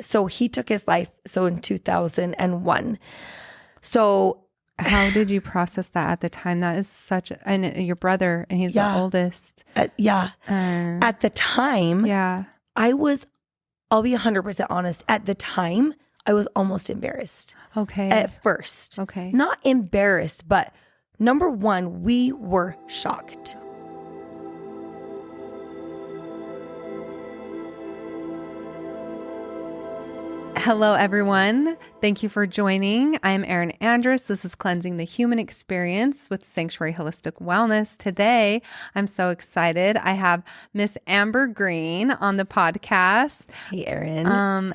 so he took his life. So in 2001. So how did you process that at the time? That is and your brother, and he's the oldest. At the time, I'll be 100% honest. At the time, I was almost embarrassed. Okay. At first. Okay. Not embarrassed, but number one, we were shocked. Hello, everyone. Thank you for joining. I'm Erin Andrus. This is Cleansing the Human Experience with Sanctuary Holistic Wellness. Today, I'm so excited. I have Miss Amber Green on the podcast. Hey, Erin.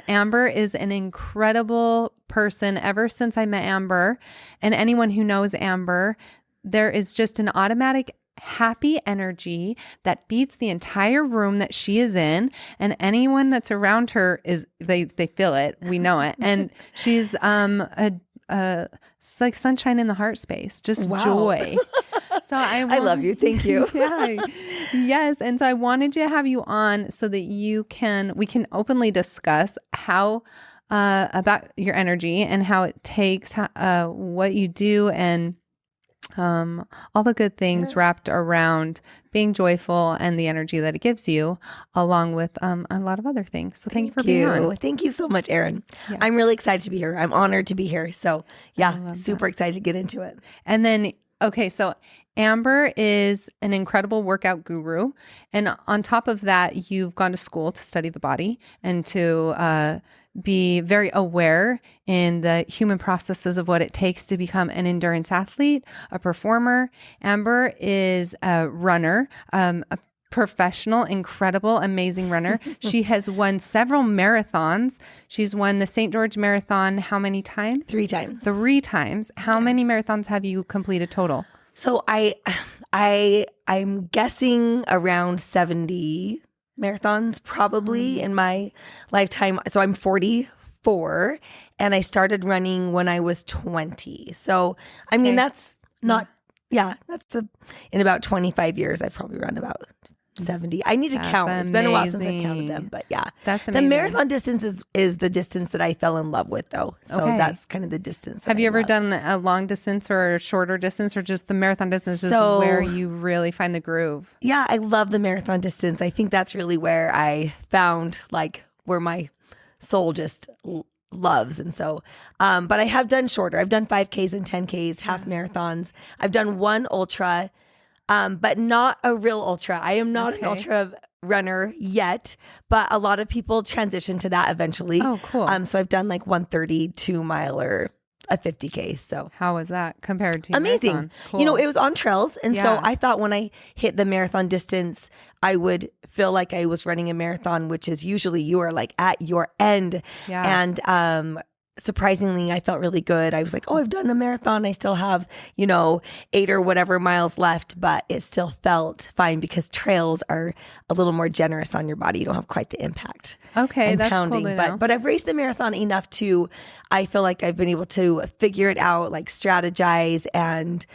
Amber is an incredible person. Ever since I met Amber, and anyone who knows Amber, there is just an automatic happy energy that beats the entire room that she is in, and anyone that's around her they feel it. We know it. And she's it's like sunshine in the heart space, just joy. So I love you. Thank you. Yes. And so I wanted to have you on so that we can openly discuss how about your energy and how it takes what you do, and all the good things wrapped around being joyful and the energy that it gives you, along with a lot of other things. So thank you for being on. Thank you so much, Erin. Yeah. I'm really excited to be here. I'm honored to be here. So super excited to get into it. And then, so Amber is an incredible workout guru. And on top of that, you've gone to school to study the body and to be very aware in the human processes of what it takes to become an endurance athlete, a performer. Amber is a runner, a professional, incredible, amazing runner. She has won several marathons. She's won the St. George Marathon how many times? 3 times. 3 times. How many marathons have you completed total? So I'm guessing around 70 marathons probably in my lifetime. So I'm 44 and I started running when I was 20. So, I mean, that's not, in about 25 years, I've probably run about 70. I need to count. Amazing. It's been a while since I've counted them, but that's amazing. The marathon distance is the distance that I fell in love with, though. So that's kind of the distance. Have you ever done a long distance or a shorter distance, or just the marathon distance is where you really find the groove? Yeah, I love the marathon distance. I think that's really where I found where my soul just loves. And so, but I have done shorter. I've done 5Ks and 10Ks, half marathons. I've done one ultra. But not a real ultra. I am not an ultra runner yet, but a lot of people transition to that eventually. Oh, cool. So I've done 132 mile or a 50K. So how was that compared to amazing? Marathon? Cool. It was on trails. And so I thought when I hit the marathon distance, I would feel like I was running a marathon, which is usually you are at your end. Yeah. And, surprisingly, I felt really good. I was like, I've done a marathon. I still have, 8 or whatever miles left, but it still felt fine because trails are a little more generous on your body. You don't have quite the impact. Okay, that's pounding. Cool to know. But I've raced the marathon enough I feel like I've been able to figure it out, strategize, and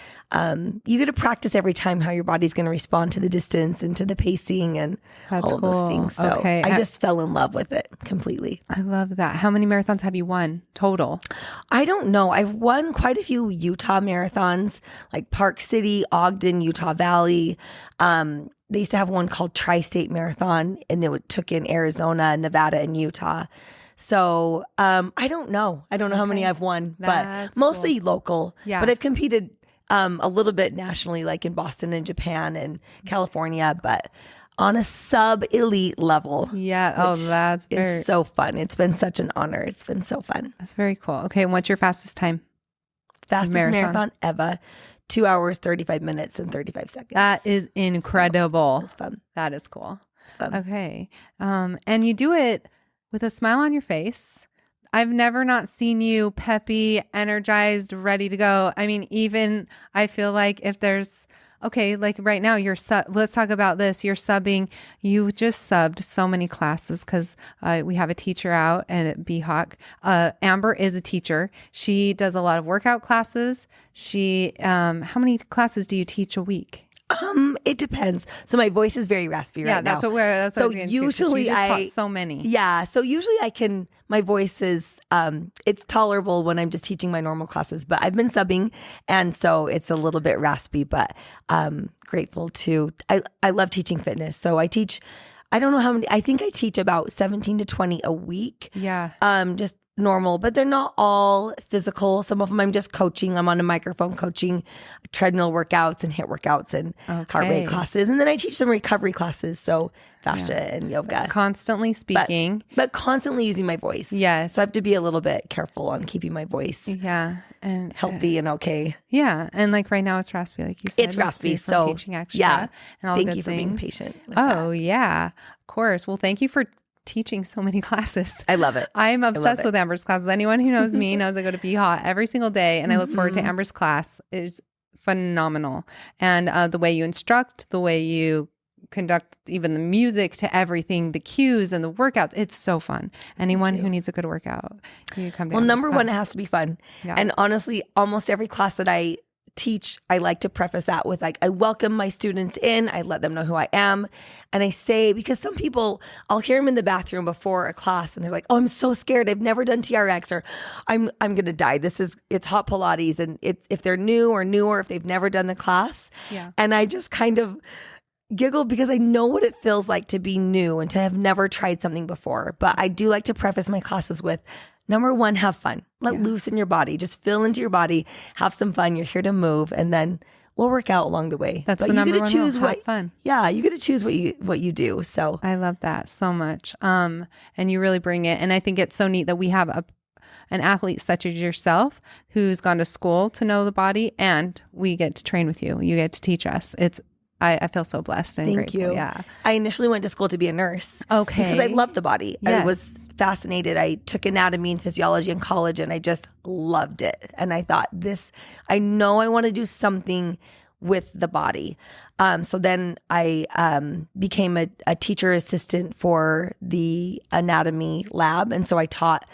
you get to practice every time how your body's going to respond to the distance and to the pacing and all of those things. So I just fell in love with it completely. I love that. How many marathons have you won total? I don't know. I've won quite a few Utah marathons, like Park City, Ogden, Utah Valley. They used to have one called Tri-State Marathon, and it took in Arizona, Nevada, and Utah. So I don't know. I don't know how many I've won, but mostly local. Yeah. But I've competed a little bit nationally, like in Boston and Japan and California, but on a sub-elite level. Yeah. That's is so fun. It's been such an honor. It's been so fun. That's very cool. Okay. And what's your fastest time? Fastest marathon ever. 2 hours, 35 minutes, and 35 seconds. That is incredible. It's fun. That is cool. It's fun. Okay. And you do it with a smile on your face. I've never not seen you peppy, energized, ready to go. I mean, even I feel like if there's, like right now, let's talk about this. You're subbing. You just subbed so many classes because we have a teacher out at BHawk. Amber is a teacher. She does a lot of workout classes. How many classes do you teach a week? It depends. So my voice is very raspy right now. That's what I was getting to, 'cause usually you just taught so many. Yeah. So usually my voice is, it's tolerable when I'm just teaching my normal classes, but I've been subbing. And so it's a little bit raspy, but grateful I love teaching fitness. So I teach, I don't know how many, I think I teach about 17 to 20 a week. Yeah. Just normal, but they're not all physical. Some of them I'm just coaching. I'm on a microphone coaching treadmill workouts and HIIT workouts and heart rate classes. And then I teach some recovery classes. So fascia and yoga. Constantly speaking. But constantly using my voice. Yes. So I have to be a little bit careful on keeping my voice and healthy and okay. Yeah. And like right now it's raspy, like you said. It's raspy. From So teaching extra and all thank good you for things. being patient with Oh, that. yeah. Of course. Well, thank you for teaching so many classes. I love it. I'm obsessed with Amber's classes. Anyone who knows me knows I go to BHA every single day, and I look forward to Amber's class. It's phenomenal. And the way you instruct, the way you conduct even the music to everything, the cues and the workouts, it's so fun. Anyone who needs a good workout, you come to Amber's number class. one, it has to be fun. Yeah. And honestly, almost every class that I teach, I like to preface that with I welcome my students in. I let them know who I am. And I say, because some people, I'll hear them in the bathroom before a class and they're like, oh, I'm so scared. I've never done TRX, or I'm going to die. It's hot Pilates. And if they're new or newer, if they've never done the class. Yeah. And I just kind of giggle because I know what it feels like to be new and to have never tried something before. But I do like to preface my classes with, number one, have fun. Let loose in your body. Just feel into your body. Have some fun. You're here to move, and then we'll work out along the way. That's but the number you get to one choose rule. Have fun. Yeah, you get to choose what you do. So I love that so much. And you really bring it. And I think it's so neat that we have an athlete such as yourself who's gone to school to know the body, and we get to train with you. You get to teach us. I feel so blessed and thank grateful. you. Yeah. I initially went to school to be a nurse. Okay. Because I loved the body. Yes. I was fascinated. I took anatomy and physiology in college and I just loved it. And I thought I know I want to do something with the body. So then I became a teacher assistant for the anatomy lab. And so I taught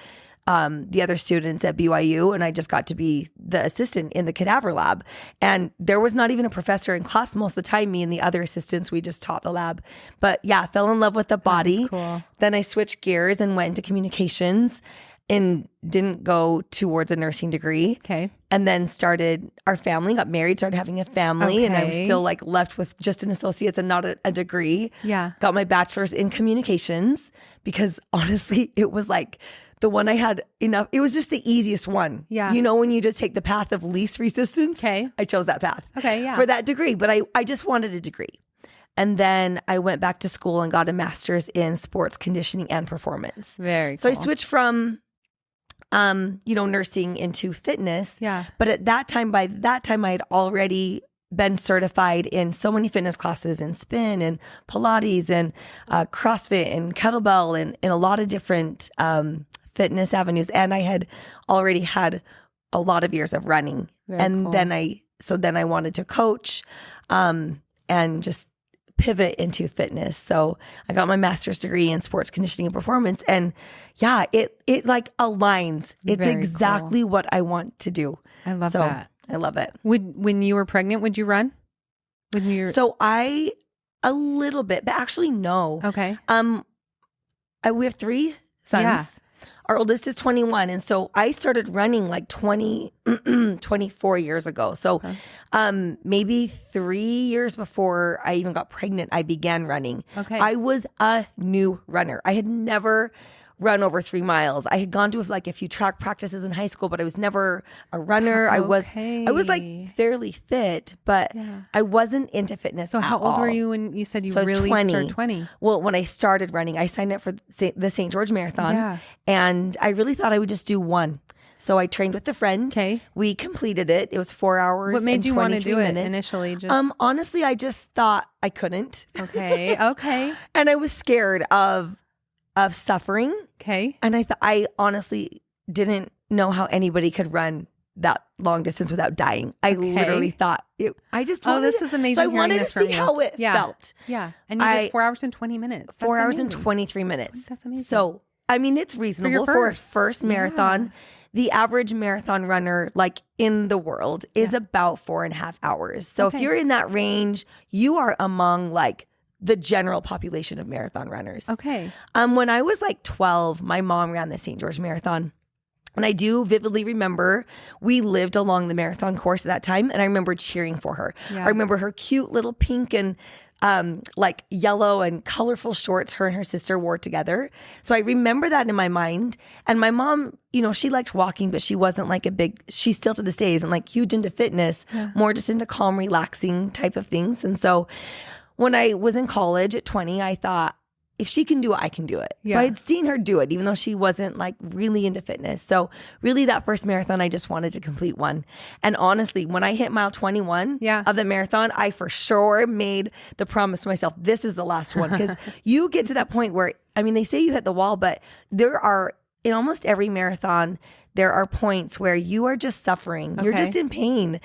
the other students at BYU, and I just got to be the assistant in the cadaver lab. And there was not even a professor in class most of the time. Me and the other assistants, we just taught the lab. But yeah, fell in love with the body. Cool. Then I switched gears and went into communications and didn't go towards a nursing degree. Okay. And then started our family, got married, started having a family, and I was still left with just an associate's and not a degree. Yeah. Got my bachelor's in communications because honestly, it was the one I had enough. It was just the easiest one. Yeah. You know, when you just take the path of least resistance. Okay. I chose that path. Okay. Yeah. For that degree, but I just wanted a degree. And then I went back to school and got a master's in sports conditioning and performance. Very cool. So I switched from nursing into fitness. Yeah. But by that time, I had already been certified in so many fitness classes, in spin and Pilates and CrossFit and kettlebell and in a lot of different fitness avenues. And I had already had a lot of years of running. Very and cool. then I wanted to coach and just pivot into fitness. So I got my master's degree in sports conditioning and performance. And yeah, it aligns. It's Very exactly what I want to do. I love So that. I love it. When you were pregnant, would you run? So a little bit, but actually no. Okay. We have 3 sons. Yeah. Our oldest is 21. And so I started running 24 years ago. So maybe 3 years before I even got pregnant, I began running. Okay. I was a new runner. I had never run over 3 miles. I had gone to a few track practices in high school, but I was never a runner. I was fairly fit, but I wasn't into fitness. So how old were you when you said you really started 20? Well, when I started running, I signed up for the St. George Marathon, and I really thought I would just do one. So I trained with a friend. Okay. We completed it. It was 4 hours. What made you want to do minutes. it initially? Honestly, I just thought I couldn't. Okay. Okay. And I was scared of suffering. Okay. And I honestly didn't know how anybody could run that long distance without dying. I literally thought I just wanted this is amazing. So I hearing wanted this to see from you. how it felt. Yeah. And you did 4 hours and 20 minutes. 4 hours and 23 minutes. That's amazing. So I mean, it's reasonable for a first marathon. Yeah. The average marathon runner, like in the world, is about 4.5 hours. So if you're in that range, you are among like the general population of marathon runners. Okay. When I was like 12, my mom ran the St. George Marathon. And I do vividly remember we lived along the marathon course at that time. And I remember cheering for her. Yeah. I remember her cute little pink and like yellow and colorful shorts her and her sister wore together. So I remember that in my mind. And my mom, you know, she liked walking, but she wasn't like she still to this day isn't like huge into fitness, more just into calm, relaxing type of things. And so when I was in college at 20, I thought, if she can do it, I can do it. Yeah. So I had seen her do it, even though she wasn't like really into fitness. So really that first marathon, I just wanted to complete one. And honestly, when I hit mile 21 of the marathon, I for sure made the promise to myself, this is the last one. Because you get to that point where, I mean, they say you hit the wall, but there are, in almost every marathon, there are points where you are just suffering. You're just in pain.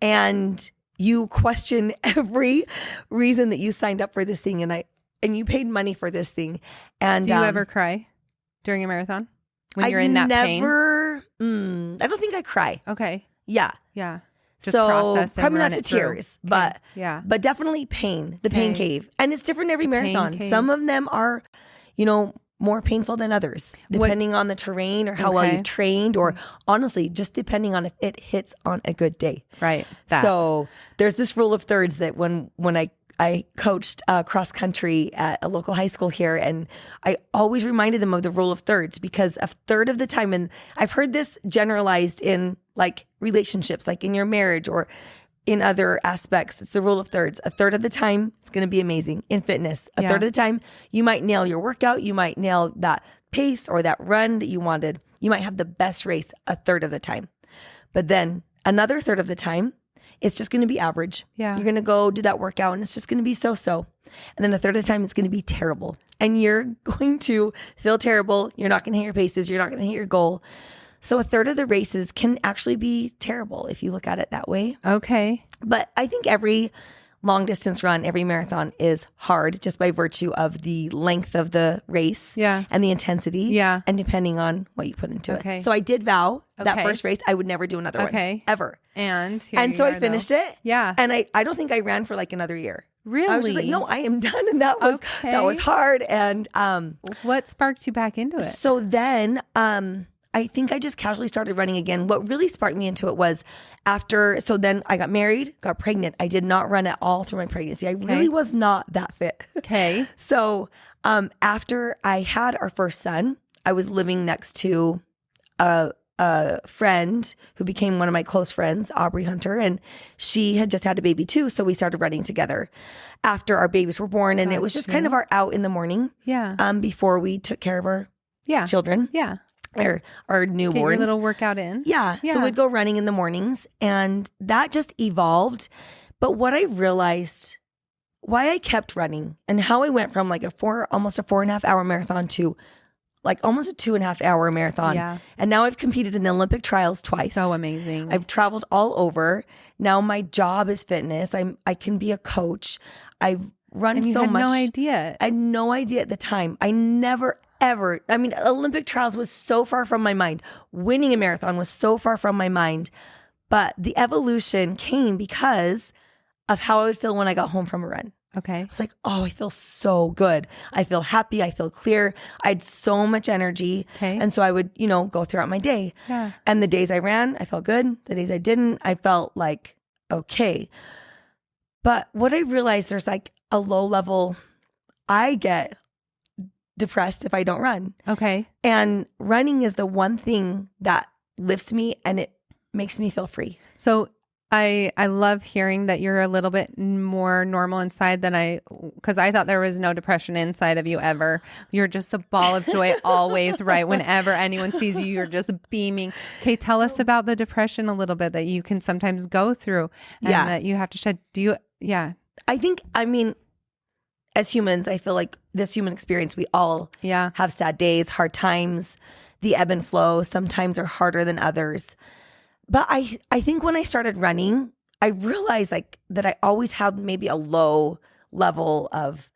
And you question every reason that you signed up for this thing. And you paid money for this thing. And do you ever cry during a marathon when you're in that pain? I don't think I cry. Okay. Yeah. Yeah. Just so process and probably not to tears, but definitely pain, the pain cave. And it's different every marathon. Some of them are, you know, more painful than others, depending on the terrain or how well you've trained, or honestly, just depending on if it hits on a good day. Right. So there's this rule of thirds that when I coached cross country at a local high school here, and I always reminded them of the rule of thirds, because a third of the time, and I've heard this generalized in like relationships, like in your marriage or in other aspects, it's the rule of thirds. A third of the time, it's going to be amazing. In fitness, a third of the time, you might nail your workout. You might nail that pace or that run that you wanted. You might have the best race a third of the time. But then another third of the time, it's just going to be average. Yeah. You're going to go do that workout and it's just going to be so-so. And then a third of the time, it's going to be terrible. And you're going to feel terrible. You're not going to hit your paces. You're not going to hit your goal. So a third of the races can actually be terrible if you look at it that way. Okay. But I think every long distance run, every marathon is hard just by virtue of the length of the race and the intensity and depending on what you put into it. So I did vow that first race, I would never do another one ever. And so I finished it. Yeah. And I don't think I ran for like another year. Really? I was just like, no, I am done. And that was hard. And what sparked you back into it? So then I think I just casually started running again. What really sparked me into it was so then I got married, got pregnant. I did not run at all through my pregnancy. I really was not that fit. Okay. So after I had our first son, I was living next to a friend who became one of my close friends, Aubrey Hunter, and she had just had a baby too. So we started running together after our babies were born. And it was just kind of our out in the morning before we took care of our children. Yeah. Our newborns. Get your little workout in. Yeah. So we'd go running in the mornings, and that just evolved. But what I realized, why I kept running and how I went from like almost a 4.5 hour marathon to like almost a 2.5 hour marathon. Yeah. And now I've competed in the Olympic trials twice. So amazing. I've traveled all over. Now my job is fitness. I can be a coach. I've run and you so had much. No idea. I had no idea at the time. I never ever. I mean, Olympic trials was so far from my mind. Winning a marathon was so far from my mind. But the evolution came because of how I would feel when I got home from a run. Okay. I was like, oh, I feel so good. I feel happy. I feel clear. I had so much energy. Okay. And so I would, go throughout my day. Yeah. And the days I ran, I felt good. The days I didn't, I felt like, okay. But what I realized, there's like a low level, I get depressed if I don't run. Okay. And running is the one thing that lifts me and it makes me feel free. So I love hearing that you're a little bit more normal inside than because I thought there was no depression inside of you ever. You're just a ball of joy always, right? Whenever anyone sees you, you're just beaming. Okay, tell us about the depression a little bit that you can sometimes go through and that you have to shed. I think, as humans, I feel like this human experience, we all have sad days, hard times, the ebb and flow sometimes are harder than others. But I think when I started running, I realized that I always had maybe a low level of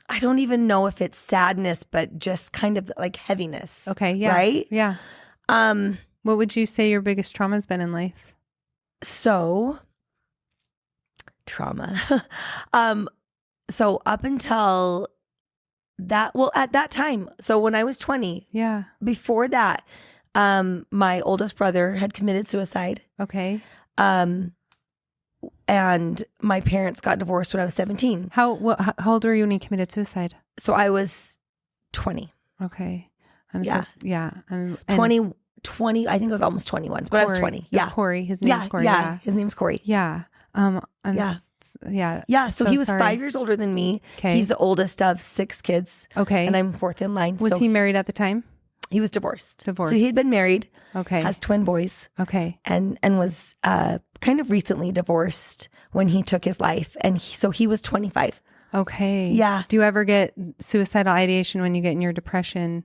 I don't even know if it's sadness, but just kind of like heaviness. Okay. Yeah. Right? Yeah. What would you say your biggest trauma has been in life? So trauma. So up until that, well, at that time, so when I was 20, Yeah. before that, my oldest brother had committed suicide. Okay. And my parents got divorced when I was 17. How old were you when you committed suicide? So I was 20. Okay. I'm Yeah. and 20, I think I was almost 21, but I was 20. Yeah. Corey. His name's Corey. Yeah. His name's Corey. Yeah. Yeah. Yeah. So he was 5 years older than me. Okay. He's the oldest of 6 kids. Okay. And I'm fourth in line. Was he married at the time? He was divorced. Divorced. So he had been married. Okay. Has twin boys. Okay. And was kind of recently divorced when he took his life. And so he was 25. Okay. Yeah. Do you ever get suicidal ideation when you get in your depression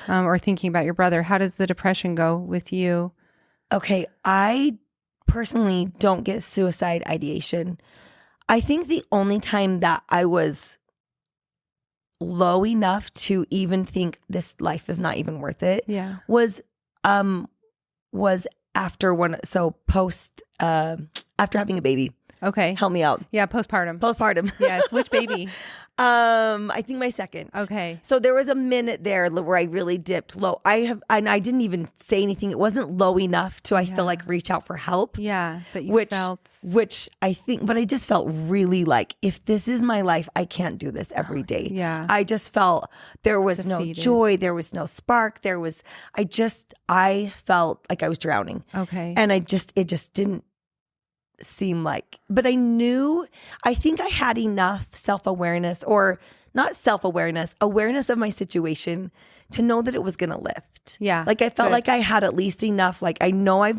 or thinking about your brother? How does the depression go with you? Okay. I personally don't get suicide ideation. I think the only time that I was low enough to even think this life is not even worth it was after after having a baby. Okay. Help me out. Yeah, postpartum. Yes. Which baby? I think my second. Okay. So there was a minute there where I really dipped low. And I didn't even say anything. It wasn't low enough to, I feel like, reach out for help. Yeah. But you felt. Which I think, but I just felt really like, if this is my life, I can't do this every day. Yeah. I just felt there was defeated. No joy. There was no spark. I felt like I was drowning. Okay. And it just didn't seem like, but I think I had enough self-awareness, or not self-awareness, awareness of my situation to know that it was going to lift. Yeah. Like I felt like I had at least enough. Like I know I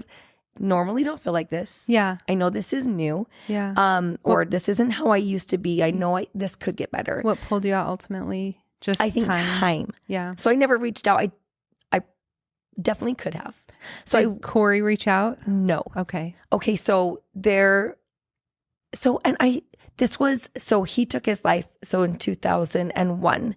normally don't feel like this. Yeah. I know this is new. Yeah. Or this isn't how I used to be. I know this could get better. What pulled you out ultimately? Just I think time. Yeah. So I never reached out. I definitely could have. So Did Corey reach out? No. Okay. Okay. So he took his life. So in 2001.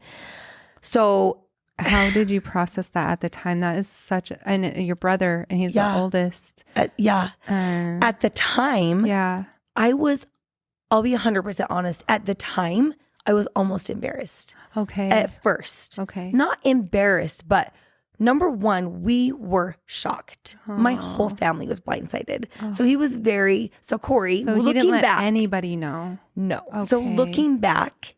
So how did you process that at the time? That is and your brother, and he's the oldest. At the time, I'll be 100% honest. At the time, I was almost embarrassed. Okay. At first. Okay. Not embarrassed, but number one, we were shocked. My whole family was blindsided. So he was Corey, so looking he didn't let back. anybody know? No. Okay. So looking back,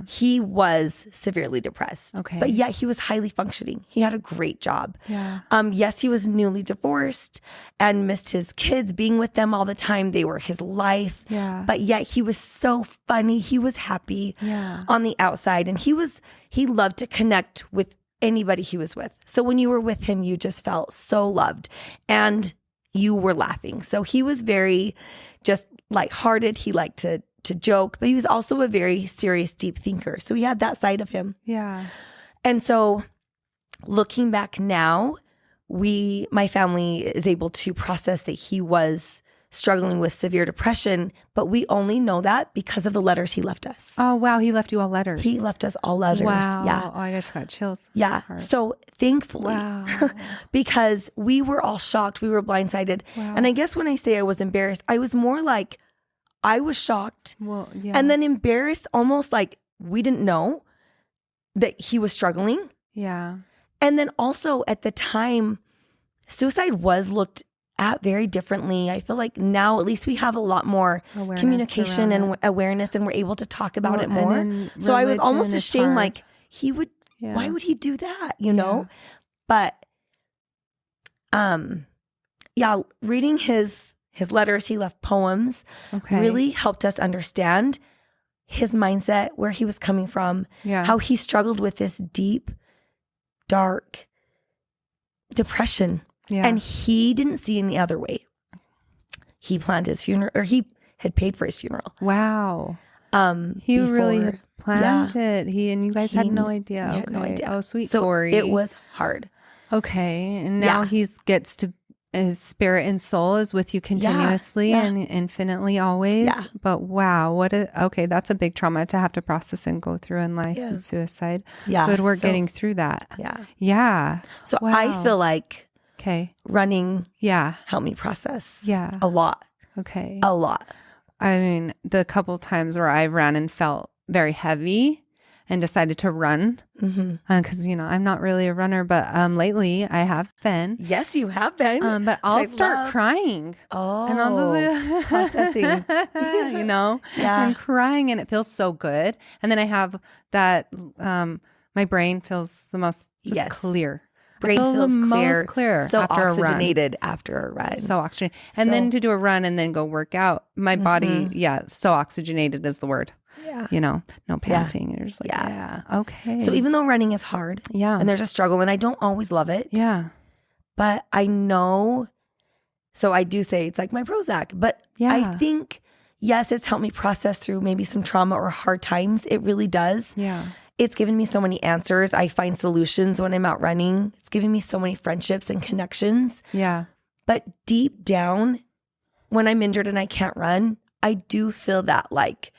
he was severely depressed. Okay. But yet he was highly functioning. He had a great job. Yeah. Yes, he was newly divorced and missed his kids, being with them all the time. They were his life. Yeah. But yet he was so funny. He was happy on the outside. And he loved to connect with anybody he was with. So when you were with him, you just felt so loved and you were laughing. So he was very just lighthearted. He liked to joke, but he was also a very serious, deep thinker. So he had that side of him. Yeah. And so looking back now, my family is able to process that he was struggling with severe depression, but we only know that because of the letters he left us. Oh, wow. He left you all letters. He left us all letters. Wow. Yeah. Oh, I just got chills. Yeah. So thankfully, because we were all shocked, we were blindsided. Wow. And I guess when I say I was embarrassed, I was more like, I was shocked. Well, yeah. And then embarrassed, almost like we didn't know that he was struggling. Yeah. And then also at the time, suicide was looked at very differently. I feel like now at least we have a lot more communication and awareness, and we're able to talk about it more. So I was almost ashamed, like why would he do that? You know? But reading his letters, he left poems, really helped us understand his mindset, where he was coming from, how he struggled with this deep, dark depression. Yeah. And he didn't see any other way. He planned his funeral, or he had paid for his funeral. Wow. He really had planned it. And you guys had no idea. Had no idea. Oh, sweet so Corey. It was hard. Okay. And now he gets to His spirit and soul is with you continuously and infinitely always. Yeah. But wow, okay, that's a big trauma to have to process and go through in life and suicide. Yeah. Good work getting through that. Yeah. Yeah. So I feel like running helped me process a lot. Okay. A lot. I mean, the couple times where I ran and felt very heavy and decided to run because, I'm not really a runner, but lately I have been. Yes, you have been. But I'll start crying. Oh, and I'll just like, processing. And crying, and it feels so good. And then I have that, my brain feels the most clear. Brain feels most clear so after oxygenated after a run. So oxygenated. And then to do a run and then go work out, my body, so oxygenated is the word. Yeah. No panting. You're just like, okay. So even though running is hard and there's a struggle and I don't always love it. Yeah. But I know, so I do say it's like my Prozac, but I think, yes, it's helped me process through maybe some trauma or hard times. It really does. Yeah. It's given me so many answers. I find solutions when I'm out running. It's given me so many friendships and connections. Yeah. But deep down, when I'm injured and I can't run, I do feel that like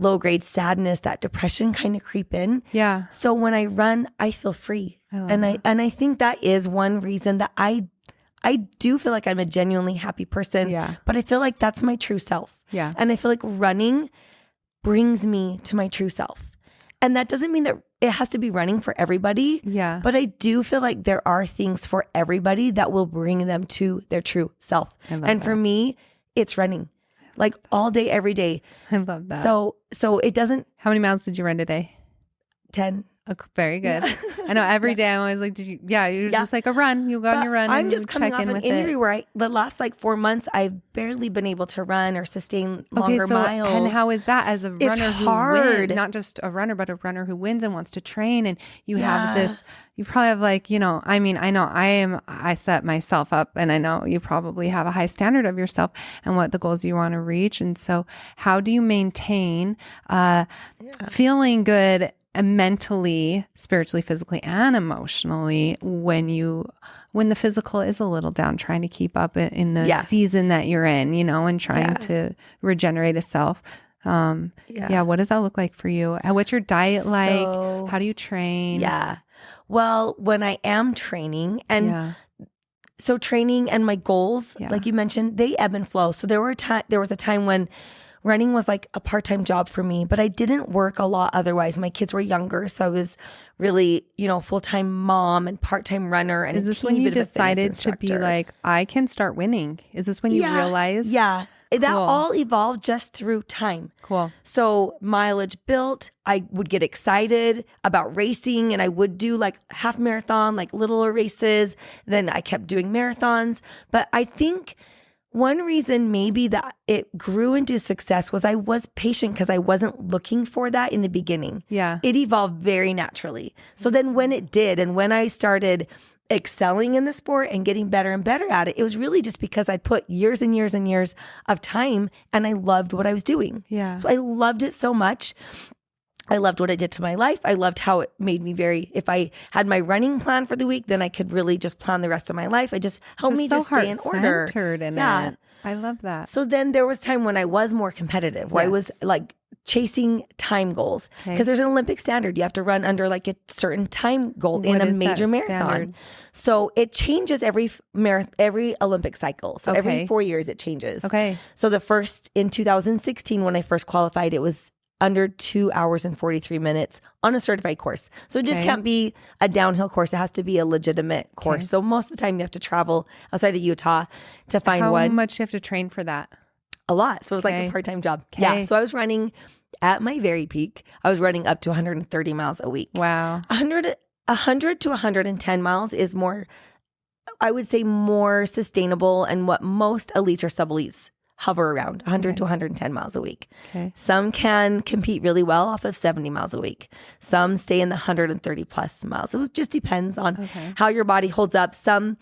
low-grade sadness, that depression kind of creep in. Yeah. So when I run, I feel free. And I think that is one reason that I do feel like I'm a genuinely happy person. Yeah. But I feel like that's my true self. Yeah. And I feel like running brings me to my true self. And that doesn't mean that it has to be running for everybody. Yeah. But I do feel like there are things for everybody that will bring them to their true self. And for me, it's running. Like all day, every day. I love that. So it doesn't. How many miles did you run today? 10. Oh, very good. Yeah. I know every day I'm always like, did you? Yeah, you're just like a run. You go on your run. I'm just coming off an injury where the last like 4 months I've barely been able to run or sustain longer miles. And how is that as a runner it's who hard. wins? Not just a runner, but a runner who wins and wants to train. And you have this. You probably have like, I mean, I know I set myself up, and I know you probably have a high standard of yourself and what the goals you want to reach. And so, how do you maintain feeling good? Mentally, spiritually, physically, and emotionally when the physical is a little down, trying to keep up in the season that you're in, and trying to regenerate itself. What does that look like for you? What's your diet like? How do you train? Yeah. Well, when I am training so training and my goals, like you mentioned, they ebb and flow. So there was a time when running was like a part-time job for me, but I didn't work a lot otherwise. My kids were younger, so I was really, full-time mom and part-time runner. And is this when you decided to be like, I can start winning? Is this when you realized? Yeah. That all evolved just through time. Cool. So mileage built, I would get excited about racing and I would do like half marathon, like littler races. Then I kept doing marathons. But I think one reason maybe that it grew into success was I was patient because I wasn't looking for that in the beginning. Yeah. It evolved very naturally. So then when it did, and when I started excelling in the sport and getting better and better at it, it was really just because I'd put years and years and years of time and I loved what I was doing. Yeah. So I loved it so much. I loved what it did to my life. I loved how it made me if I had my running plan for the week, then I could really just plan the rest of my life. It just helped me just stay in order. In it. I love that. So then there was time when I was more competitive, where I was like chasing time goals because there's an Olympic standard. You have to run under like a certain time goal in a major marathon. Standard? So it changes every Olympic cycle. So every 4 years it changes. Okay. So in 2016, when I first qualified, it was under 2 hours and 43 minutes on a certified course. So it just can't be a downhill course. It has to be a legitimate course. So most of the time you have to travel outside of Utah to find one. How much do you have to train for that? A lot. So it was like a part-time job. Yeah. So I was running at my very peak. I was running up to 130 miles a week. Wow. 100 to 110 miles is more, I would say, more sustainable and what most elites or sub-elites hover around 100 to 110 miles a week. Okay. Some can compete really well off of 70 miles a week. Some stay in the 130 plus miles. It just depends on how your body holds up. Some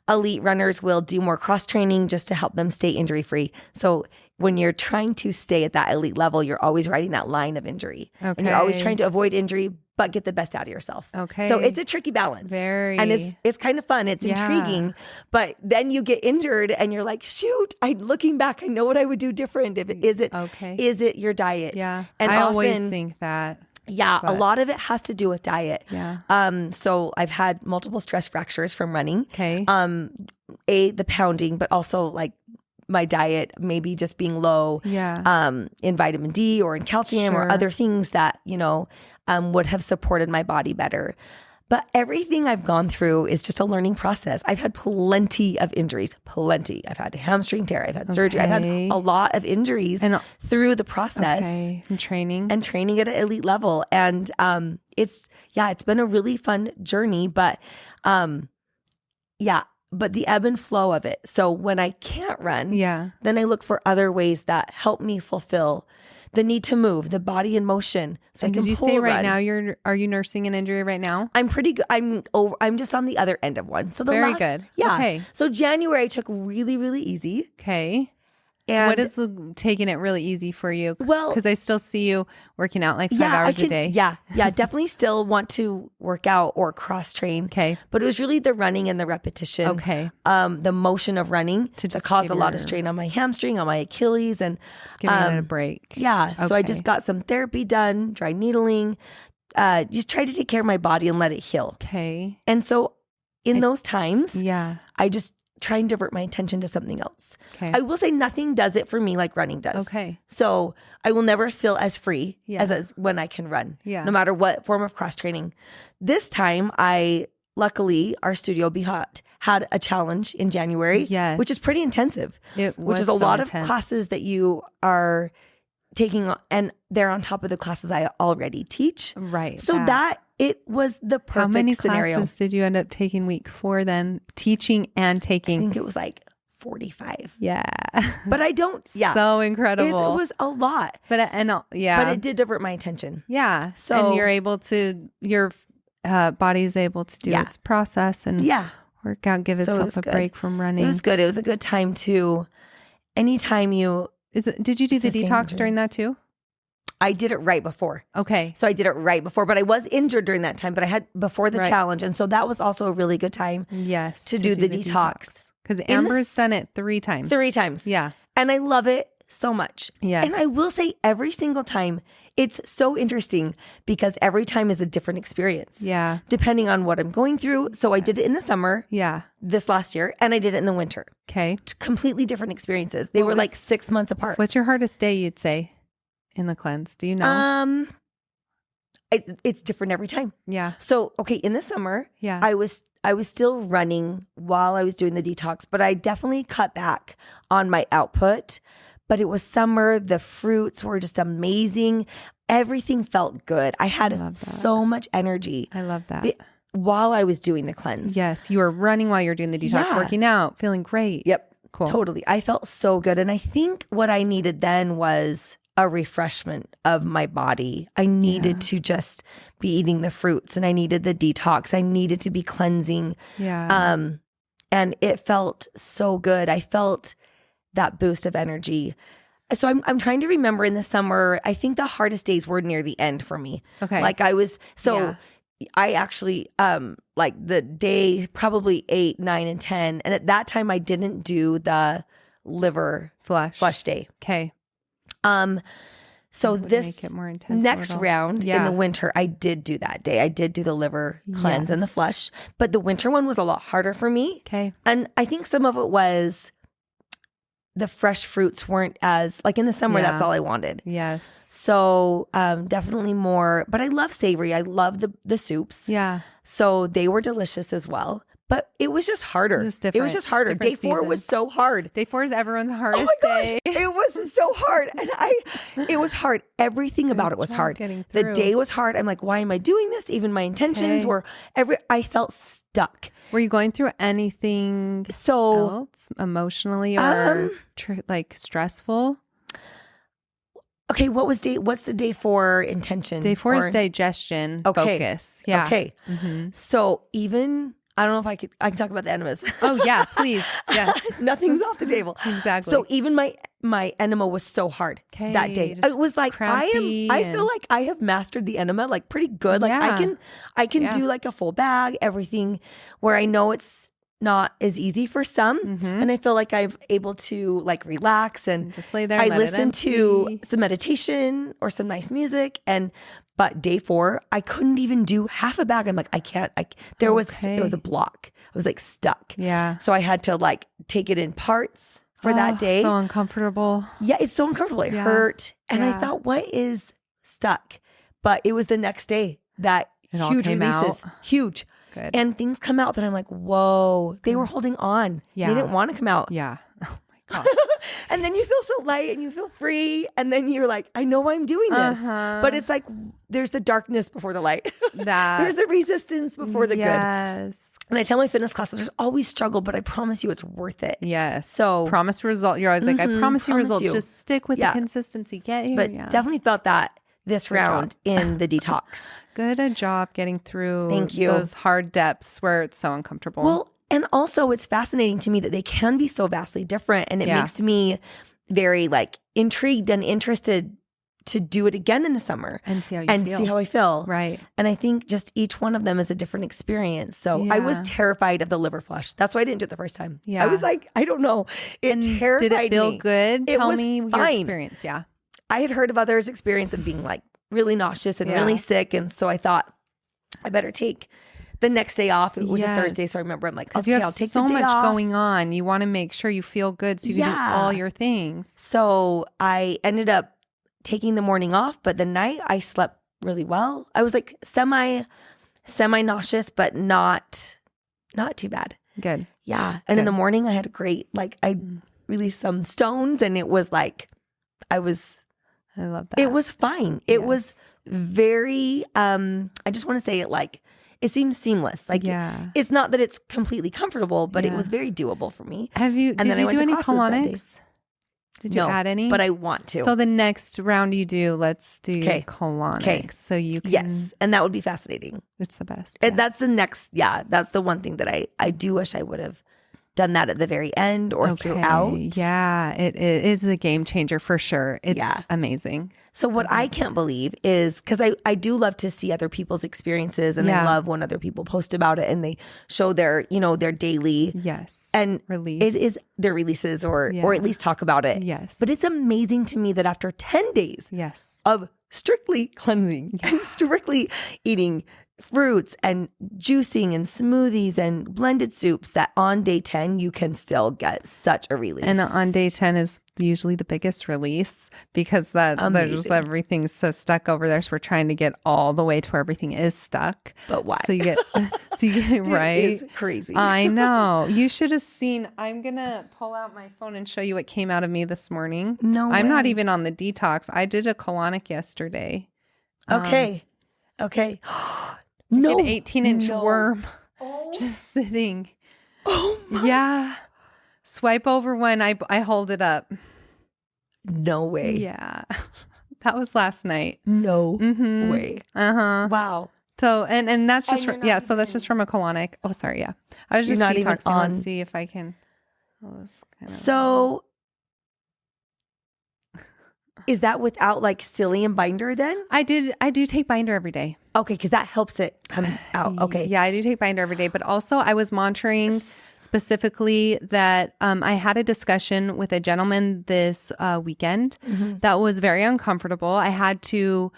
elite runners will do more cross training just to help them stay injury free. So when you're trying to stay at that elite level, you're always riding that line of injury. And you're always trying to avoid injury, but get the best out of yourself. Okay. So it's a tricky balance. Very. And it's kind of fun. It's intriguing, but then you get injured and you're like, shoot, looking back, I know what I would do different. Is it your diet? Yeah. And I always think that. Yeah, a lot of it has to do with diet. Yeah. So I've had multiple stress fractures from running. Okay. The pounding, but also like my diet maybe just being low. Yeah. In vitamin D or in calcium or other things that, would have supported my body better. But everything I've gone through is just a learning process. I've had plenty of injuries, plenty. I've had a hamstring tear. I've had surgery. I've had a lot of injuries through the process. Okay. And training at an elite level. And it's been a really fun journey, but but the ebb and flow of it. So when I can't run, then I look for other ways that help me fulfill the need to move, the body in motion. So and I can did you pull say run. right now are you nursing an injury right now? I'm pretty good. I'm just on the other end of one. So Very good. Yeah. Okay. So January I took really, really easy. Okay. And what is taking it really easy for you? Well, because I still see you working out like 5 hours a day. Yeah. Definitely still want to work out or cross train. Okay. But it was really the running and the repetition. Okay. The motion of running that caused a lot of strain on my hamstring, on my Achilles, and just giving it a break. Yeah. Okay. So I just got some therapy done, dry needling, just tried to take care of my body and let it heal. Okay. And so in those times, I just try and divert my attention to something else. Okay. I will say nothing does it for me like running does. Okay. So I will never feel as free as when I can run, no matter what form of cross training. This time, luckily, our studio had a challenge in January, which is pretty intensive, which is a lot of classes that you are taking, and they're on top of the classes I already teach. Right. So it was the perfect scenario. How many classes did you end up taking week 4 then? Teaching and taking? I think it was like 45. Yeah. But I don't. Yeah. So incredible. It was a lot. But it did divert my attention. Yeah. So and you're able to, your body is able to do its process and work out, give itself a break from running. It was good. It was a good time to, anytime you. Did you do the detox during that too? I did it right before. Okay. So I did it right before, but I was injured during that time, but I had before the challenge. And so that was also a really good time to do the detox. Because Amber's done it 3 times. 3 times. Yeah. And I love it so much. Yes. And I will say every single time, it's so interesting because every time is a different experience. Yeah. Depending on what I'm going through. So I did it in the summer. Yeah. This last year. And I did it in the winter. Okay. Completely different experiences. They were like 6 months apart. What's your hardest day, you'd say, in the cleanse? Do you know? It's different every time. Yeah. So, okay, in the summer, I was still running while I was doing the detox, but I definitely cut back on my output. But it was summer. The fruits were just amazing. Everything felt good. I had so much energy. I love that. While I was doing the cleanse. Yes. You were running while you were doing the detox, working out, feeling great. Yep. Cool. Totally. I felt so good. And I think what I needed then was a refreshment of my body. I needed to just be eating the fruits, and I needed the detox. I needed to be cleansing. Yeah. And it felt so good. I felt that boost of energy. So I'm trying to remember in the summer, I think the hardest days were near the end for me. Okay. Like I actually, like the day probably 8, 9, and 10. And at that time I didn't do the liver flush day. Okay. So this make it more intense next round in the winter, I did do that day. I did do the liver cleanse and the flush, but the winter one was a lot harder for me. Okay. And I think some of it was the fresh fruits weren't as, like in the summer, that's all I wanted. Yes. So definitely more, but I love savory. I love the soups. Yeah. So they were delicious as well. But it was just harder. It was just harder. Day 4 was so hard. Day 4 is everyone's hardest day. It was so hard. And it was hard. Everything about it was hard. The day was hard. I'm like, why am I doing this? Even my intentions were I felt stuck. Were you going through anything else emotionally or like stressful? Okay, what's the day 4 intention? Day 4 is digestion focus. Yeah. Okay. Mm-hmm. So even I don't know if I can talk about the enemas. Oh yeah, please. Yeah. Nothing's off the table. Exactly. So even my my enema was so hard Okay, that day. just It was like I feel crampy like I have mastered the enema like pretty good. Like Yeah. I can Yeah. do like a full bag, everything, where I know it's not as easy for some. Mhm. And I feel like I'm able to like relax and Just lay there. I And let it listen to empty. some meditation or some nice music. But day 4, I couldn't even do half a bag. I'm like, I can't. There was a block. I was like stuck. Yeah. So I had to like take it in parts for that day. So uncomfortable. Yeah, it's so uncomfortable. It Yeah. hurt. And I Yeah. thought, what is stuck? But it was the next day that It all huge came releases. out. Huge. Good. And things come out that I'm like, whoa, they were holding on. Yeah. They didn't want to come out. yeah. Oh my God. And then you feel so light and you feel free. And then you're like, I know I'm doing this. But it's like, there's the darkness before the light. There's the resistance before the good. Yes. And I tell my fitness classes, there's always struggle, but I promise you it's worth it. Yes. So- promise result. You're always like, I promise you promise results. you. Just stick with Yeah. the consistency. Get here. But yeah. definitely felt that this Good job. round in the detox. Good job getting through Thank you. those hard depths where it's so uncomfortable. Well, and also it's fascinating to me that they can be so vastly different. And it Yeah. makes me very like intrigued and interested to do it again in the summer and see how you and feel. see how I feel. Right. And I think just each one of them is a different experience. So I was Yeah. terrified of the liver flush. That's why I didn't do it the first time. Yeah. I was like, I don't know. It And terrified did it feel me. good? It Tell was me your fine. experience. Yeah. I had heard of others' experience of being like really nauseous and Yeah. really sick. And so I thought I better take the next day off. It was Yes. a Thursday. So I remember I'm like, Because okay, you have I'll take so the day much off. going on. You want to make sure you feel good so you can do Yeah. all your things. So I ended up taking the morning off, but the night I slept really well. I was like semi nauseous, but not too bad. Good. Yeah. And in the Good. morning I had a great, like I released some stones and it was like, I love that. it was fine. It was Yes. very, I just want to say it like, it seemed seamless. Like yeah. it's not that it's completely comfortable, but it Yeah. was very doable for me. Have you, then did I you went do to any classes that day. colonics? Did you No, add any? But I want to. So the next round you do, let's do Okay. colonics. Okay. So you can, Yes. And that would be fascinating. it's the best. And that's the next, that's the one thing that I do wish I would have done that at the very end or throughout. Yeah, it is a game changer for sure. It's Yeah. amazing. So what I can't believe is because I do love to see other people's experiences and I Yeah. love when other people post about it and they show their, their daily Yes. and Release. it is their releases or Yeah. at least talk about it. Yes. But it's amazing to me that after 10 days yes. of strictly cleansing and strictly eating fruits and juicing and smoothies and blended soups, that on day 10 you can still get such a release. And on day 10 is usually the biggest release because there's just Amazing. everything's so stuck over there. So we're trying to get all the way to where everything is stuck. But why? So you get right. It's crazy. I know. You should have seen. I'm going to pull out my phone and show you what came out of me this morning. No I'm not way. even on the detox. I did a colonic yesterday. Okay. Okay. No. An 18-inch no. worm Oh, just sitting. oh my. Yeah. Swipe over when I hold it up. No way. Yeah. That was last night. No Mm-hmm. way. Uh-huh. Wow. So and that's just And you're from, not yeah, so that's even- just from a colonic. Oh, sorry, yeah. I was You're just not even detoxing. Let's on- see if I can. So is that without like psyllium binder then? I do take binder every day. Okay, because that helps it come out. Okay. Yeah, I do take binder every day, but also I was monitoring specifically that I had a discussion with a gentleman this weekend that was very uncomfortable. I had to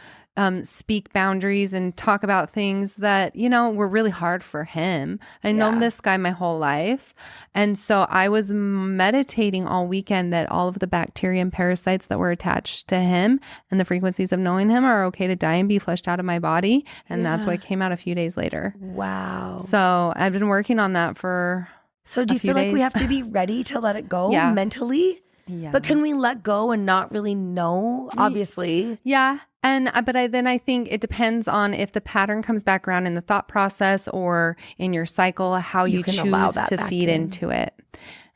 speak boundaries and talk about things that, were really hard for him. I've known this guy my whole life. And so I was meditating all weekend that all of the bacteria and parasites that were attached to him and the frequencies of knowing him are okay to die and be flushed out of my body. And that's what came out a few days later. Wow. So I've been working on that for So do a you few feel like we days. have to be ready to let it go Yeah. mentally? Yeah. But can we let go and not really know? Obviously. Yeah. Then I think it depends on if the pattern comes back around in the thought process or in your cycle, how you can allow choose that to back feed in. into it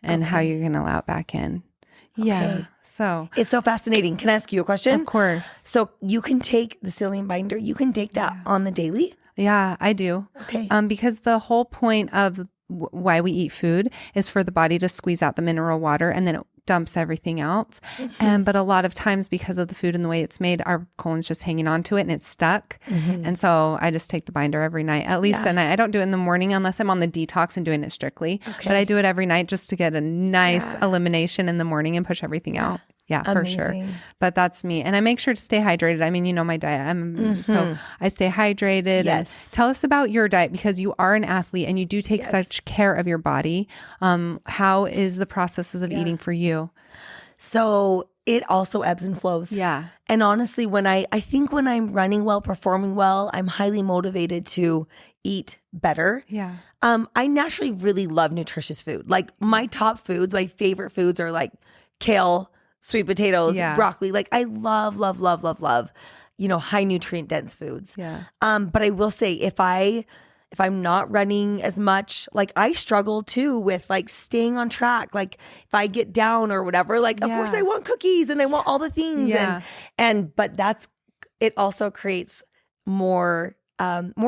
and how you're going to allow it back in. Yeah. Okay. So, It's so fascinating. Can I ask you a question? of course. So you can take the psyllium binder, you can take that on the daily? Yeah, I do. Okay. Because the whole point of why we eat food is for the body to squeeze out the mineral water and then it dumps everything else. But a lot of times because of the food and the way it's made, our colon's just hanging on to it and it's stuck. And so I just take the binder every night, at least. And I don't do it in the morning unless I'm on the detox and doing it strictly. But I do it every night just to get a nice elimination in the morning and push everything out. Yeah, for sure. But that's me. And I make sure to stay hydrated. I mean, you know my diet. So I stay hydrated. Yes. And tell us about your diet, because you are an athlete and you do take such care of your body. How is the processes of eating for you? So it also ebbs and flows. Yeah. And honestly, I think when I'm running well, performing well, I'm highly motivated to eat better. Yeah. I naturally really love nutritious food. Like my top foods, my favorite foods are like kale, sweet potatoes, broccoli. Like I love, high nutrient dense foods. Yeah. But I will say if I'm not running as much, like I struggle too with like staying on track. Like if I get down or whatever, like of course I want cookies and I want all the things. But it also creates more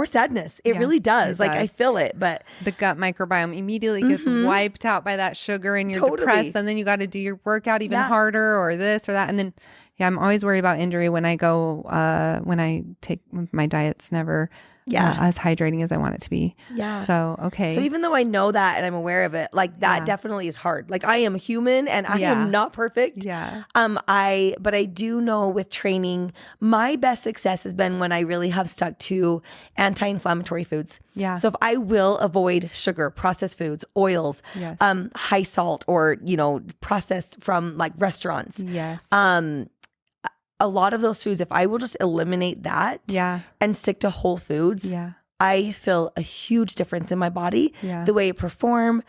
sadness. It really does. I feel it, but the gut microbiome immediately gets wiped out by that sugar and you're depressed, and then you got to do your workout even harder or this or that. And then, I'm always worried about injury when I go, when I take my diet's never as hydrating as I want it to be. Yeah. So, okay. So even though I know that and I'm aware of it, like that definitely is hard. Like I am human and I am not perfect. Yeah. But I do know with training, my best success has been when I really have stuck to anti-inflammatory foods. Yeah. So if I will avoid sugar, processed foods, oils, high salt, or, processed from like restaurants. Yes. A lot of those foods, if I will just eliminate that and stick to whole foods, I feel a huge difference in my body, the way I perform,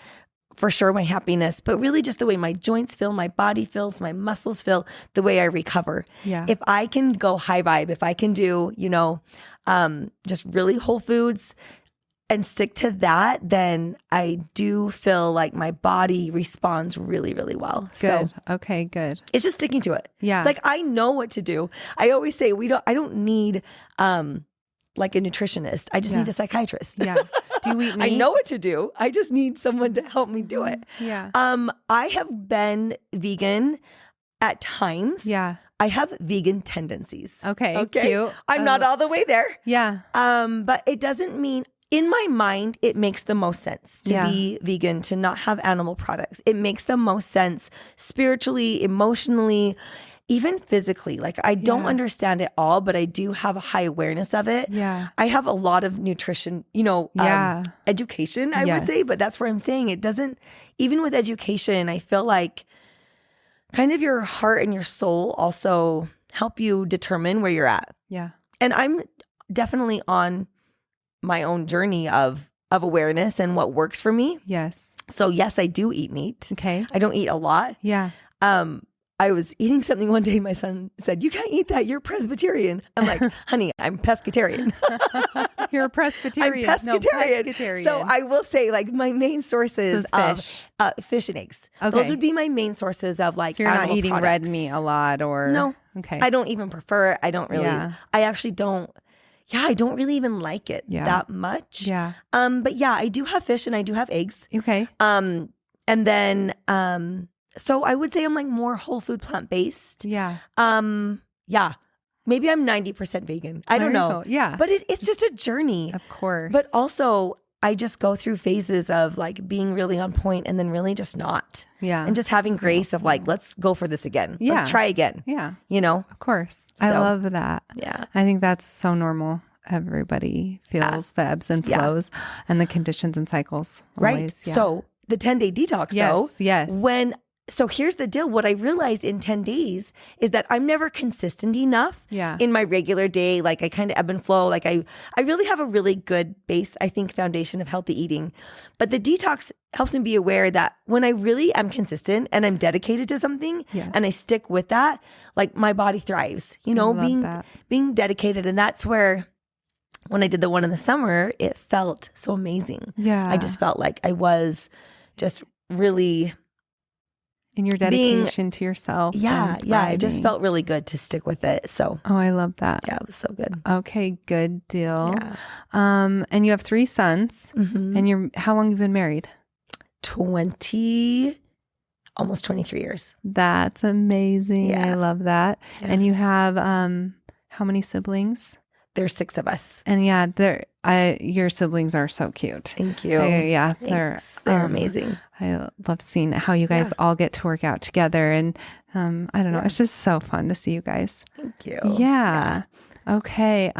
for sure my happiness, but really just the way my joints feel, my body feels, my muscles feel, the way I recover. Yeah. If I can go high vibe, if I can do, just really whole foods and stick to that, then I do feel like my body responds really, really well. Good. So okay, good. It's just sticking to it. Yeah. It's like, I know what to do. I always say I don't need like a nutritionist. I just need a psychiatrist. Yeah. Do you eat meat? I know what to do. I just need someone to help me do it. Yeah. I have been vegan at times. Yeah. I have vegan tendencies. Okay. Cute. I'm not all the way there. Yeah. But it doesn't mean, in my mind, it makes the most sense to be vegan, to not have animal products. It makes the most sense spiritually, emotionally, even physically. Like I don't understand it all, but I do have a high awareness of it. Yeah. I have a lot of nutrition, education, I would say, but that's where I'm saying it doesn't, even with education, I feel like kind of your heart and your soul also help you determine where you're at. Yeah. And I'm definitely on my own journey of awareness and what works for me. Yes. So yes, I do eat meat. Okay. I don't eat a lot. Yeah. I was eating something one day. My son said, "You can't eat that. You're Presbyterian." I'm like, "Honey, I'm pescatarian." You're a Presbyterian. I'm pescatarian. No, pescatarian. So I will say, like, my main sources of fish and eggs. Okay. Those would be my main sources of like. So you're not eating products. red meat a lot, or no? Okay. I don't even prefer it. I don't really. Yeah. I actually don't. Yeah, I don't really even like it that much. Yeah. But yeah, I do have fish and I do have eggs. Okay. And then so I would say I'm like more whole food plant-based. Yeah. Yeah. Maybe I'm 90% vegan. I don't know. Yeah. But it's just a journey. Of course. But also I just go through phases of like being really on point and then really just not. Yeah. And just having grace of like, let's go for this again. Yeah. Let's try again. Yeah. Of course. I love that. Yeah. I think that's so normal. Everybody feels the ebbs and flows and the conditions and cycles. Right. Always. Yeah. So the 10-day detox though. Yes. So here's the deal. What I realized in 10 days is that I'm never consistent enough in my regular day. Like I kind of ebb and flow. Like I really have a really good base, I think, foundation of healthy eating. But the detox helps me be aware that when I really am consistent and I'm dedicated to something and I stick with that, like my body thrives, being dedicated. And that's where when I did the one in the summer, it felt so amazing. Yeah. I just felt like I was just really... in your dedication to yourself. Yeah. It just felt really good to stick with it. So. Oh, I love that. Yeah, it was so good. Okay, good deal. Yeah. And you have 3 sons. Mm-hmm. And how long have you been married? almost 23 years. That's amazing. Yeah. I love that. Yeah. And you have how many siblings? There's 6 of us. And yeah, your siblings are so cute. Thank you. They're amazing. I love seeing how you guys all get to work out together. And I don't know, it's just so fun to see you guys. Thank you. Yeah. Okay.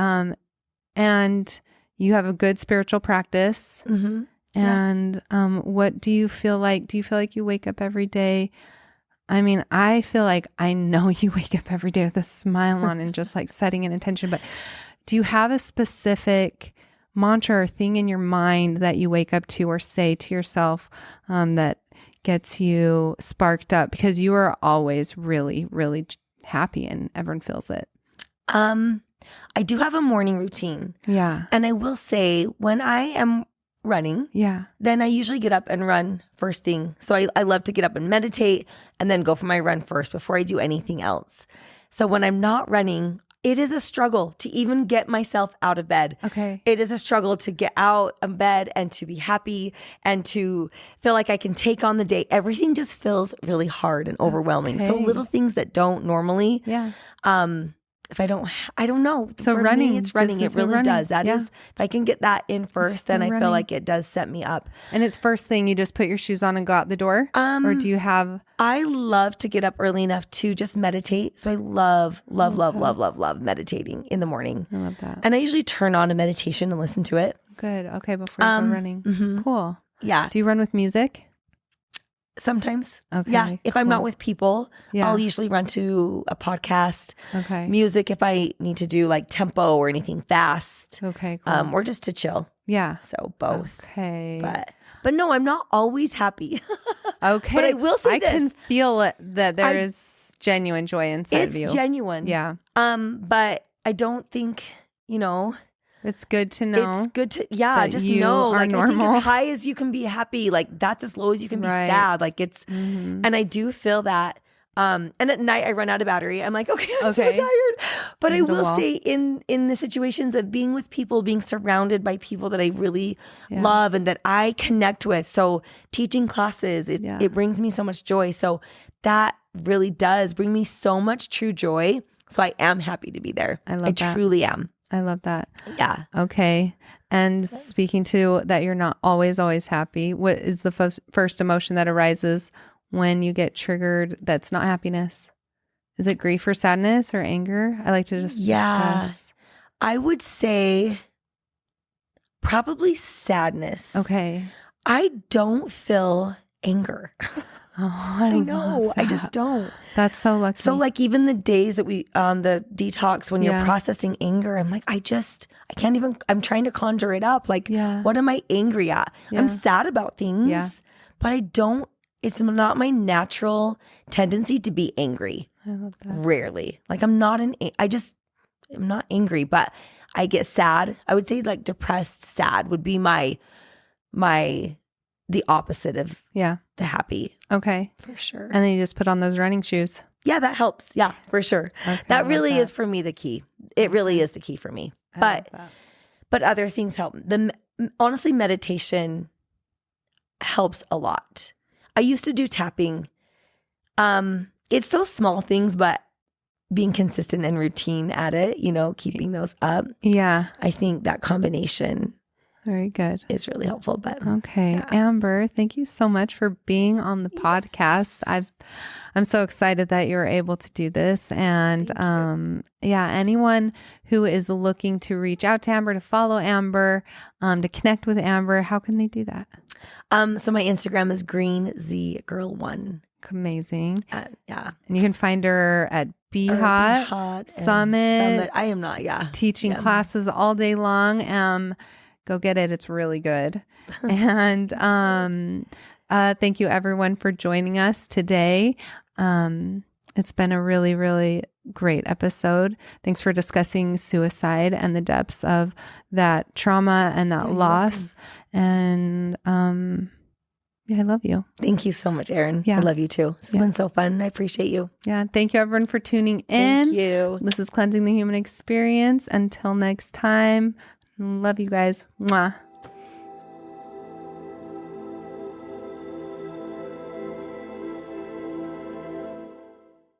And you have a good spiritual practice. Mm-hmm. And what do you feel like? Do you feel like you wake up every day? I mean, I feel like I know you wake up every day with a smile on and just like setting an intention, but do you have a specific mantra or thing in your mind that you wake up to or say to yourself that gets you sparked up? Because you are always really, really happy and everyone feels it. I do have a morning routine. Yeah. And I will say when I am running, then I usually get up and run first thing. So I love to get up and meditate and then go for my run first before I do anything else. So when I'm not running, it is a struggle to even get myself out of bed. Okay. It is a struggle to get out of bed and to be happy and to feel like I can take on the day. Everything just feels really hard and overwhelming. Okay. So little things that don't normally. Yeah. If I don't know. So For running, me, it's running. It really does. That is, if I can get that in first, then I feel like it does set me up. And it's first thing you just put your shoes on and go out the door? Or do you have? I love to get up early enough to just meditate. So I love meditating in the morning. I love that. And I usually turn on a meditation and listen to it. Good. Okay. Before you go running. Mm-hmm. Cool. Yeah. Do you run with music? Sometimes. Okay. Yeah. If I'm not with people, Yeah. I'll usually run to a podcast. Okay. Music if I need to do like tempo or anything fast. Okay. Cool. Or just to chill. Yeah. So both. Okay. But no, I'm not always happy. Okay. But I will say I this. can feel it, that there is genuine joy inside of you. It's genuine. Yeah. But I don't think, It's good to know. it's good to, just you know, are like, I normal. think as high as you can be happy, like that's as low as you can be Right. sad. Like it's, Mhm. and I do feel that. And at night I run out of battery. I'm like, okay, I'm so Okay. tired. But I Hit a will wall. say in the situations of being with people, being surrounded by people that I really Yeah. love and that I connect with. So teaching classes, Yeah. it brings me so much joy. So that really does bring me so much true joy. So I am happy to be there. I love that. Truly am. I love that. Yeah. Okay. And speaking to that, you're not always happy. What is the first emotion that arises when you get triggered that's not happiness? Is it grief or sadness or anger? I like to just discuss. I would say probably sadness. Okay. I don't feel anger. Oh, I love know. I that. just don't. That's so lucky. So like even the days that we on the detox when Yeah. you're processing anger, I'm like, I can't even, I'm trying to conjure it up. Like, Yeah. what am I angry at? Yeah. I'm sad about things, Yeah. but it's not my natural tendency to be angry. I love that. Rarely. Like I'm not I'm not angry, but I get sad. I would say like depressed, sad would be the opposite of Yeah. the happy, Okay. for sure. And then you just put on those running shoes. Yeah, that helps. Yeah, for sure. Okay, I That love really that. is for me the key. It really is the key for me. I love But that. but other things help. Honestly, meditation helps a lot. I used to do tapping. It's those small things, but being consistent and routine at it, keeping those up. Yeah. I think that combination Very good. is really helpful. But Okay. Yeah. Amber, thank you so much for being on the podcast. I'm so excited that you're able to do this. And anyone who is looking to reach out to Amber, to follow Amber, to connect with Amber, how can they do that? so my Instagram is greenzgirl1. Amazing. Yeah. And you can find her at Be Or Hot, Be Hot and Summit. I am not, teaching Yeah. classes all day long. Go get it. It's really good. And thank you everyone for joining us today. It's been a really, really great episode. Thanks for discussing suicide and the depths of that trauma and that you're loss. And I love you. Thank you so much, Erin. Yeah. I love you too. This has Yeah. been so fun. I appreciate you. Yeah. Thank you everyone for tuning in. Thank you. This is Cleansing the Human Experience. Until next time, love you guys. Mwah.